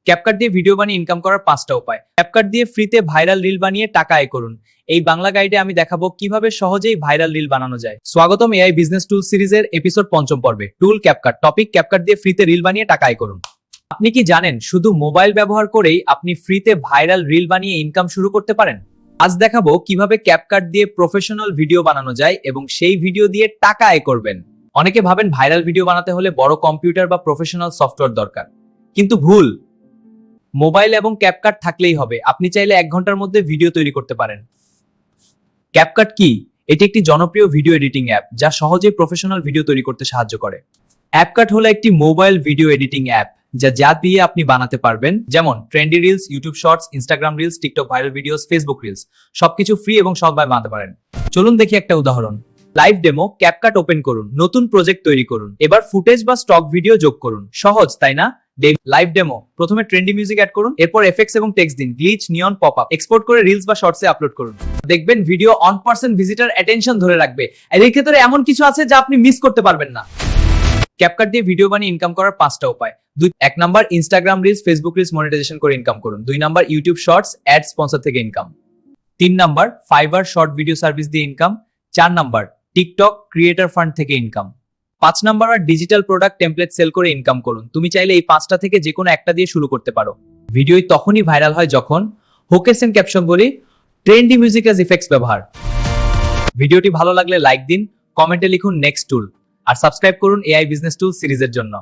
CapCut দিয়ে video বানিয়ে income করার 5টা উপায়। ক্যাপকাট দিয়ে ফ্রিতে ভাইরাল রিল বানিয়ে টাকা আয় করুন। এই বাংলা গাইডে আমি দেখাবো কিভাবে সহজেই ভাইরাল রিল বানানো যায়। স্বাগতম এআই বিজনেস টুল সিরিজের এপিসোড 5ম পর্বে। টুল ক্যাপকাট, টপিক ক্যাপকাট দিয়ে ফ্রিতে রিল বানিয়ে টাকা আয় করুন। আপনি কি জানেন শুধু মোবাইল ব্যবহার করেই আপনি ফ্রিতে ভাইরাল রিল বানিয়ে ইনকাম শুরু করতে পারেন? আজ দেখাবো কিভাবে ক্যাপকাট দিয়ে প্রফেশনাল ভিডিও বানানো যায় এবং সেই ভিডিও দিয়ে টাকা আয় করবেন। অনেকে ভাবেন ভাইরাল ভিডিও বানাতে হলে বড় কম্পিউটার বা প্রফেশনাল সফটওয়্যার দরকার, কিন্তু ভুল। মোবাইল এবং ক্যাপকাট থাকলেই হবে। আপনি চাইলে 1 ঘন্টার মধ্যে ভিডিও তৈরি করতে পারেন। ক্যাপকাট কি? এটি একটি জনপ্রিয় ভিডিও এডিটিং অ্যাপ যা সহজেই প্রফেশনাল ভিডিও তৈরি করতে সাহায্য করে। ক্যাপকাট হলো একটি মোবাইল ভিডিও এডিটিং অ্যাপ যা দিয়ে আপনি বানাতে পারবেন, যেমন trendy reels, YouTube shorts, Instagram reels, TikTok viral videos, Facebook reels, সবকিছু ফ্রি এবং সহজভাবে বানাতে পারেন। চলুন দেখি একটা উদাহরণ। Live demo. ক্যাপকাট ওপেন করুন, নতুন প্রজেক্ট তৈরি করুন, এবার ফুটেজ বা স্টক ভিডিও যোগ করুন। সহজ, তাই না? Live demo. প্রথমে ট্রেন্ডি মিউজিক অ্যাড করুন, এরপর এফেক্টস এবং টেক্সট দিন, গ্লিচ, নিয়ন, পপ আপ। এক্সপোর্ট করে রিলস বা শর্টসে আপলোড করুন। দেখবেন ভিডিও 1% ভিজিটর অ্যাটেনশন ধরে রাখবে। এর ক্ষেত্রে এমন কিছু আছে যা আপনি মিস করতে পারবেন না। ক্যাপকাট দিয়ে ভিডিও বানিয়ে ইনকাম করার 5টা উপায়। 1 number, Instagram reels, Facebook reels monetisation করে ইনকাম করুন। 2 number, YouTube shorts, ad sponsor থেকে income. 3 number, Fiverr short video service দিয়ে income. 4 number, TikTok creator fund থেকে income. 5 number, digital product template sale করে ইনকাম করুন। তুমি চাইলে এই 5টা থেকে যে কোনো একটা দিয়ে শুরু করতে পারো। ভিডিও তখনই ভাইরাল হয় যখন হোকেস এন্ড ক্যাপশন বলি, ট্রেন্ডি মিউজিক অ্যাজ ইফেক্টস ব্যবহার। ভিডিওটি ভালো লাগলে লাইক দিন, কমেন্টে লিখুন নেক্সট টুল, আর সাবস্ক্রাইব করুন এআই বিজনেস টুল সিরিজের জন্য।